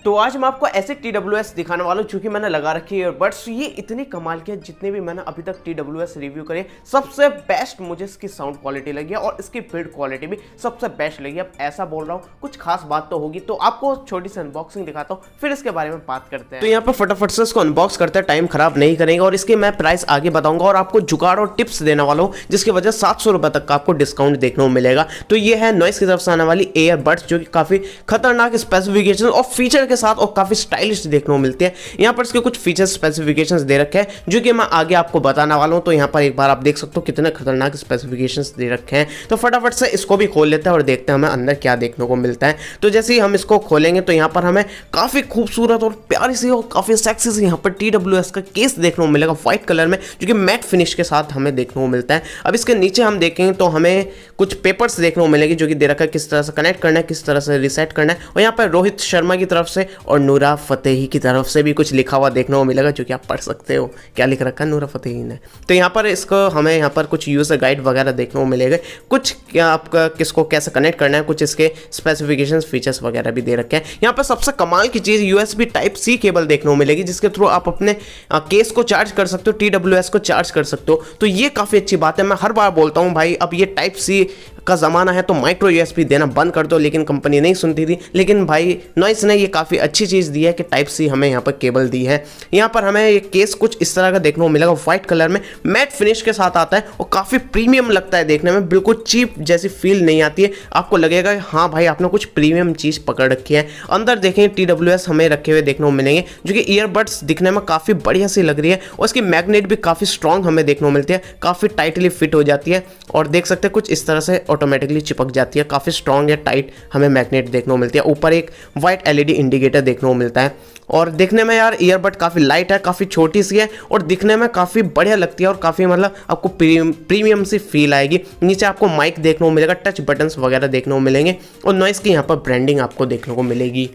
तो आज मैं आपको ऐसे TWS दिखाने वाला हूँ चूंकि मैंने लगा रखी है ईयरबड्स। ये इतनी कमाल के जितने भी मैंने अभी तक TWS रिव्यू करे सबसे बेस्ट मुझे इसकी साउंड क्वालिटी लगी है और इसकी बिल्ड क्वालिटी भी सबसे बेस्ट लगी। अब ऐसा बोल रहा हूँ, कुछ खास बात तो होगी, तो आपको छोटी सी अनबॉक्सिंग दिखाता हूँ, फिर इसके बारे में बात करते हैं। तो यहाँ पर फटाफट से इसको अनबॉक्स करते हैं, टाइम खराब नहीं करेंगे और इसके मैं प्राइस आगे बताऊंगा और आपको जुगाड़ और टिप्स देने वाला हूँ जिसकी वजह 700 रुपए तक का आपको डिस्काउंट देखने को मिलेगा। तो ये है नॉइस की तरफ से आने वाली ईयरबड्स जो कि काफी खतरनाक स्पेसिफिकेशन और फीचर के साथ और काफी स्टाइलिश देखने को मिलती है। यहाँ पर इसके कुछ फीचर स्पेसिफिकेशंस दे रखे हैं जो कि मैं आगे आपको बताने वाला हूँ। तो यहाँ पर एक बार आप देख सकते हो कितने खतरनाक स्पेसिफिकेशंस दे रखे हैं। तो फटाफट से इसको भी खोल लेते हैं और देखते हैं हमें अंदर क्या देखने को मिलता है। तो जैसे ही हम इसको खोलेंगे तो यहाँ पर हमें काफी खूबसूरत और प्यारी सी और काफी सेक्सी सी यहाँ पर TWS का केस देखने को मिलेगा व्हाइट कलर में, जो कि मैट फिनिश के साथ हमें देखने को मिलता है। अब इसके नीचे हम देखेंगे तो हमें कुछ पेपर्स देखने को मिलेंगे जो कि दे रखा है किस तरह से कनेक्ट करना है, किस तरह से रिसेट करना है। और यहाँ पर रोहित शर्मा की तरफ से और नूरा फतेही की तरफ से भी कुछ लिखा हुआ देखने को मिलेगा जो कि आप पढ़ सकते हो। क्या लिख रखा है नूरा फतेही ने। तो यहाँ पर इसको हमें यहाँ पर कुछ यूजर गाइड वगैरह देखने को मिलेगा, कुछ क्या आपका किसको कैसे कनेक्ट करना है, कुछ इसके स्पेसिफिकेशन फीचर्स वगैरह भी दे रखे हैं। यहाँ पर सबसे कमाल की चीज़ USB Type-C केबल देखने को मिलेगी जिसके थ्रू आप अपने केस को चार्ज कर सकते हो, TWS को चार्ज कर सकते हो। तो ये काफ़ी अच्छी बात है। मैं हर बार बोलता हूँ भाई अब ये Type-C का ज़माना है तो माइक्रो USB देना बंद कर दो, लेकिन कंपनी नहीं सुनती थी। लेकिन भाई नॉइस ने ये काफ़ी अच्छी चीज़ दी है कि Type-C हमें यहाँ पर केबल दी है। यहाँ पर हमें ये केस कुछ इस तरह का देखने को मिलेगा, व्हाइट कलर में मैट फिनिश के साथ आता है और काफ़ी प्रीमियम लगता है देखने में, बिल्कुल चीप जैसी फील नहीं आती है। आपको लगेगा हाँ भाई आपने कुछ प्रीमियम चीज़ पकड़ रखी है। अंदर देखें TWS हमें रखे हुए देखने को मिलेंगे जो कि ईयरबड्स दिखने में काफ़ी बढ़िया सी लग रही है और इसकी मैग्नेट भी काफ़ी स्ट्रॉन्ग हमें देखने को मिलती है, काफ़ी टाइटली फिट हो जाती है और देख सकते हैं कुछ इस तरह से ऑटोमेटिकली चिपक जाती है। काफ़ी स्ट्रॉन्ग या टाइट हमें मैग्नेट देखने को मिलती है। ऊपर एक वाइट LED इंडिकेटर देखने को मिलता है और दिखने में यार ईयरबड काफ़ी लाइट है, काफ़ी छोटी सी है और दिखने में काफ़ी बढ़िया लगती है और काफ़ी मतलब आपको प्रीमियम सी फील आएगी। नीचे आपको माइक देखने को मिलेगा, टच बटन्स वगैरह देखने को मिलेंगे और नॉइस की यहाँ पर ब्रांडिंग आपको देखने को मिलेगी।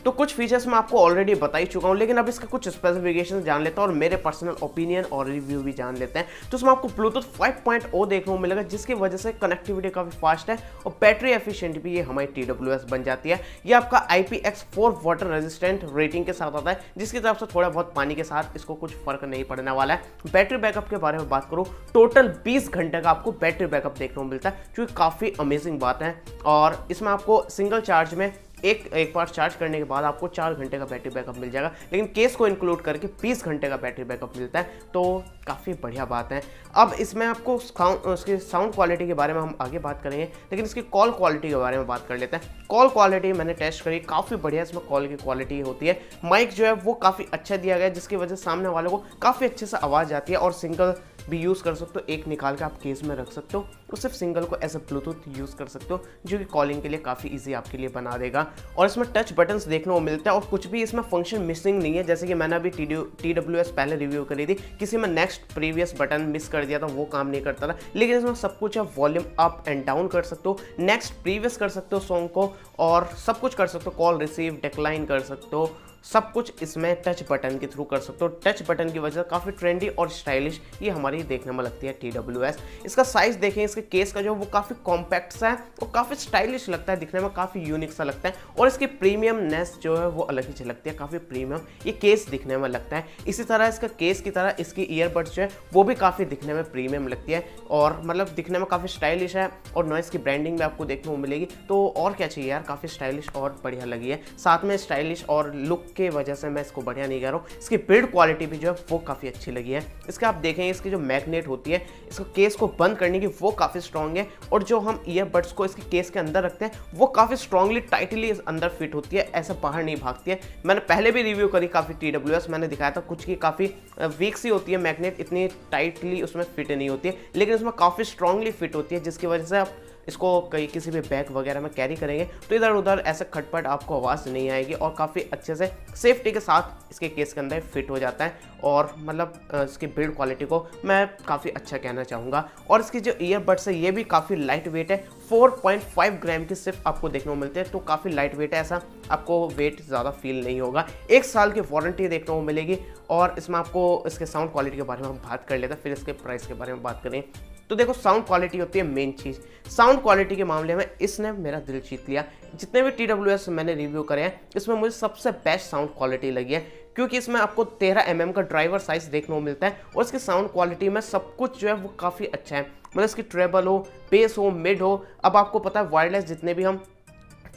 तो कुछ फीचर्स मैं आपको ऑलरेडी बता ही चुका हूँ, लेकिन अब इसके कुछ स्पेसिफिकेशन जान लेते हैं और मेरे पर्सनल ओपिनियन और रिव्यू भी जान लेते हैं। तो इसमें आपको ब्लूटूथ 5.0 देखने को मिलेगा जिसकी वजह से कनेक्टिविटी काफ़ी फास्ट है और बैटरी एफिशिएंट भी ये हमारी TWS बन जाती है। ये आपका IPX4 वाटर रेजिस्टेंट रेटिंग के साथ आता है जिसकी तरफ से थोड़ा बहुत पानी के साथ इसको कुछ फर्क नहीं पड़ने वाला है। बैटरी बैकअप के बारे में बात करूँ, टोटल 20 घंटे का आपको बैटरी बैकअप देखने को मिलता है जो कि काफ़ी अमेजिंग बात है। और इसमें आपको सिंगल चार्ज में एक बार चार्ज करने के बाद आपको 4 घंटे का बैटरी बैकअप मिल जाएगा, लेकिन केस को इंक्लूड करके 20 घंटे का बैटरी बैकअप मिलता है, तो काफ़ी बढ़िया बात है। अब इसमें आपको उसकी साउंड क्वालिटी के बारे में हम आगे बात करेंगे, लेकिन इसकी कॉल क्वालिटी के बारे में बात कर लेते हैं। कॉल क्वालिटी मैंने टेस्ट करी, काफ़ी बढ़िया इसमें कॉल की क्वालिटी होती है। माइक जो है वो काफ़ी अच्छा दिया गया है जिसकी वजह से सामने वालों को काफ़ी अच्छे से आवाज़ आती है और सिंगल भी यूज़ कर सकते हो, एक निकाल के आप केस में रख सकते हो और सिर्फ सिंगल को एज ए ब्लूटूथ यूज़ कर सकते हो जो कि कॉलिंग के लिए काफ़ी इजी आपके लिए बना देगा। और इसमें टच बटन्स देखने को मिलता है और कुछ भी इसमें फंक्शन मिसिंग नहीं है। जैसे कि मैंने अभी TWS पहले रिव्यू करी थी, किसी में नेक्स्ट प्रीवियस बटन मिस कर दिया था, वो काम नहीं करता था, लेकिन इसमें सब कुछ है। वॉल्यूम अप एंड डाउन कर सकते हो, नेक्स्ट प्रीवियस कर सकते हो सॉन्ग को और सब कुछ कर सकते हो, कॉल रिसीव डिक्लाइन कर सकते हो, सब कुछ इसमें टच बटन के थ्रू कर सकते हो। टच बटन की वजह से काफ़ी ट्रेंडी और स्टाइलिश ये हमारी देखने में लगती है TWS। इसका साइज़ देखें, इसके केस का जो वो काफ़ी कॉम्पैक्ट सा है और काफ़ी स्टाइलिश लगता है, दिखने में काफ़ी यूनिक सा लगता है और इसकी प्रीमियमनेस जो है वो अलग ही झलकती है, काफ़ी प्रीमियम ये केस दिखने में लगता है। इसी तरह इसका केस की तरह इसकी ईयरबड्स जो है वो भी काफ़ी दिखने में प्रीमियम लगती है और मतलब दिखने में काफ़ी स्टाइलिश है और नॉइस की ब्रांडिंग भी आपको देखने को मिलेगी। तो और क्या चाहिए यार, काफ़ी स्टाइलिश और बढ़िया लगी है। साथ में स्टाइलिश और लुक के वजह से मैं इसको बढ़िया नहीं कह रहा हूँ, इसकी बिल्ड क्वालिटी भी जो है वो काफ़ी अच्छी लगी है। इसका आप देखें इसकी जो मैग्नेट होती है इसको केस को बंद करने की वो काफ़ी स्ट्रॉन्ग है और जो हम ईयरबड्स को इसके केस के अंदर रखते हैं वो काफ़ी स्ट्रॉन्गली टाइटली अंदर फिट होती है, ऐसा बाहर नहीं भागती है। मैंने पहले भी रिव्यू करी काफ़ी TWS, मैंने दिखाया था कुछ की काफ़ी वीक सी होती है मैग्नेट, इतनी टाइटली उसमें फिट नहीं होती है, लेकिन उसमें काफ़ी स्ट्रॉन्गली फिट होती है जिसकी वजह से आप इसको कहीं किसी भी बैग वगैरह में कैरी करेंगे तो इधर उधर ऐसे खटपट आपको आवाज़ नहीं आएगी और काफ़ी अच्छे से सेफ्टी के साथ इसके केस के अंदर फिट हो जाता है और मतलब इसकी बिल्ड क्वालिटी को मैं काफ़ी अच्छा कहना चाहूँगा। और इसकी जो ईयरबड्स है ये भी काफ़ी लाइट वेट है, 4.5 ग्राम की सिर्फ आपको देखने को मिलते हैं, तो काफ़ी लाइट वेट है, ऐसा आपको वेट ज़्यादा फील नहीं होगा। 1 साल की वारंटी देखने को मिलेगी और इसमें आपको इसके साउंड क्वालिटी के बारे में हम बात कर लेते हैं, फिर इसके प्राइस के बारे में बात करें। तो देखो साउंड क्वालिटी होती है मेन चीज़। साउंड क्वालिटी के मामले में इसने मेरा दिल जीत लिया। जितने भी TWS मैंने रिव्यू करे हैं इसमें मुझे सबसे बेस्ट साउंड क्वालिटी लगी है, क्योंकि इसमें आपको 13 mm का ड्राइवर साइज देखने को मिलता है और इसकी साउंड क्वालिटी में सब कुछ जो है वो काफ़ी अच्छा है। मतलब इसकी ट्रेबल हो, बेस हो, मिड हो। अब आपको पता है वायरलेस जितने भी हम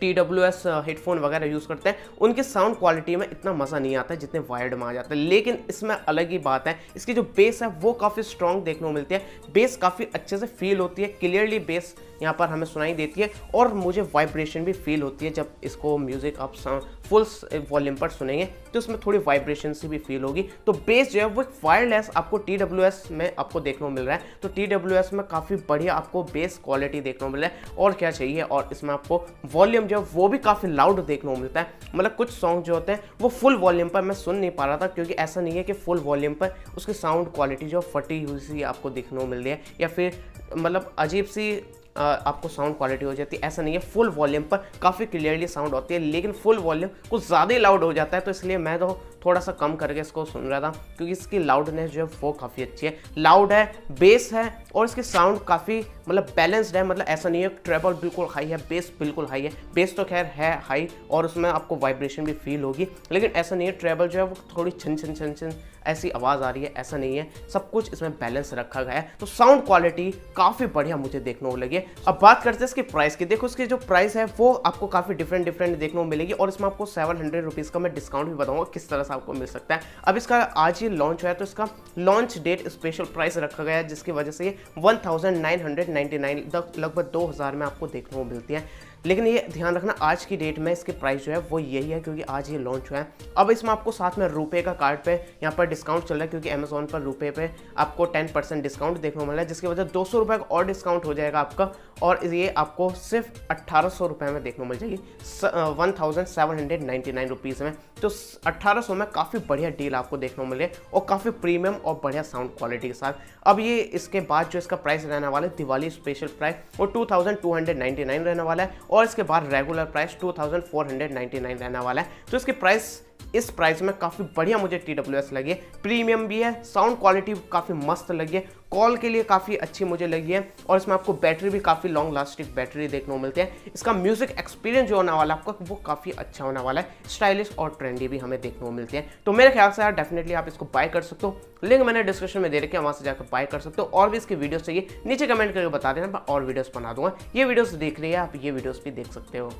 TWS हेडफोन वगैरह यूज़ करते हैं उनकी साउंड क्वालिटी में इतना मज़ा नहीं आता है जितने वायर्ड में आ जाता है, लेकिन इसमें अलग ही बात है। इसकी जो बेस है वो काफ़ी स्ट्रॉन्ग देखने को मिलती है, बेस काफ़ी अच्छे से फील होती है, क्लियरली बेस यहाँ पर हमें सुनाई देती है और मुझे वाइब्रेशन भी फील होती है। जब इसको म्यूज़िक आप फुल वॉल्यूम पर सुनेंगे तो इसमें थोड़ी वाइब्रेशन से भी फील होगी। तो बेस जो है वो वायरलेस आपको TWS में आपको देखने को मिल रहा है, तो TWS में काफ़ी बढ़िया आपको बेस क्वालिटी देखने को मिल रहा है और क्या चाहिए। और इसमें आपको वॉल्यूम जो है वो भी काफ़ी लाउड देखने को मिलता है। मतलब कुछ सॉन्ग जो होते हैं वो फुल वॉल्यूम पर मैं सुन नहीं पा रहा था, क्योंकि ऐसा नहीं है कि फुल वॉल्यूम पर उसकी साउंड क्वालिटी जो फटी हुई सी आपको देखने को मिल रही है या फिर मतलब अजीब सी आपको साउंड क्वालिटी हो जाती है, ऐसा नहीं है। फुल वॉल्यूम पर काफ़ी क्लियरली साउंड होती है, लेकिन फुल वॉल्यूम कुछ ज़्यादा ही लाउड हो जाता है, तो इसलिए मैं तो थोड़ा सा कम करके इसको सुन रहा था, क्योंकि इसकी लाउडनेस जो है वो काफ़ी अच्छी है, लाउड है, बेस है और इसकी साउंड काफ़ी मतलब बैलेंस्ड है। मतलब ऐसा नहीं है ट्रेबल बिल्कुल हाई है, बेस बिल्कुल हाई है। बेस तो खैर है हाई और उसमें आपको वाइब्रेशन भी फील होगी, लेकिन ऐसा नहीं है ट्रेबल जो है वो थोड़ी छन छन छन छन ऐसी आवाज़ आ रही है, ऐसा नहीं है। सब कुछ इसमें बैलेंस रखा गया है, तो साउंड क्वालिटी काफ़ी बढ़िया मुझे देखने को लगी। अब बात करते हैं इसके प्राइस की। देखो इसकी जो प्राइस है वो आपको काफ़ी डिफरेंट देखने को मिलेगी और इसमें आपको 700 रुपीज़ का मैं डिस्काउंट भी बताऊंगा किस तरह से आपको मिल सकता है। अब इसका आज ही लॉन्च हुआ है, तो इसका लॉन्च डेट स्पेशल प्राइस रखा गया है, जिसकी वजह से ये 1999 लगभग 2000 में आपको देखने को मिलती है। लेकिन ये ध्यान रखना आज की डेट में इसकी प्राइस जो है वो यही है, क्योंकि आज ये लॉन्च हुआ है। अब इसमें आपको साथ में रुपए का कार्ड पे यहाँ पर डिस्काउंट चल रहा है, क्योंकि अमेजोन पर रुपए पे आपको 10% डिस्काउंट देखने को मिल रहा है, जिसकी वजह 200 रुपये का और डिस्काउंट हो जाएगा आपका, और ये आपको सिर्फ 1800 रुपये में देखने को मिल जाएगी 1799 रुपीज़ में। तो 1800 में काफ़ी बढ़िया डील आपको देखने को मिल रही है और काफ़ी प्रीमियम और बढ़िया साउंड क्वालिटी के साथ। अब ये इसके बाद जो इसका प्राइस रहने वाला है दिवाली स्पेशल प्राइस वो 2299 रहने वाला है और इसके बाद रेगुलर प्राइस 2499 रहने वाला है। तो इसके प्राइस इस प्राइस में काफ़ी बढ़िया मुझे TWS लगी है, प्रीमियम भी है, साउंड क्वालिटी काफ़ी मस्त लगी है, कॉल के लिए काफ़ी अच्छी मुझे लगी है और इसमें आपको बैटरी भी काफ़ी लॉन्ग लास्टिंग बैटरी देखने को मिलती है। इसका म्यूजिक एक्सपीरियंस जो होने वाला है आपका वो काफ़ी अच्छा होने वाला है, स्टाइलिश और ट्रेंडी भी हमें देखने को मिलती है। तो मेरे ख्याल से यार डेफिनेटली आप इसको बाय कर सकते हो, लिंक मैंने डिस्क्रिप्शन में दे रखी है, वहाँ से जाकर बाय कर सकते हो। और भी इसकी वीडियोस चाहिए नीचे कमेंट करके बता देना, मैं और वीडियोस बना दूंगा। ये वीडियोस देख रही है आप, ये वीडियोस भी देख सकते हो।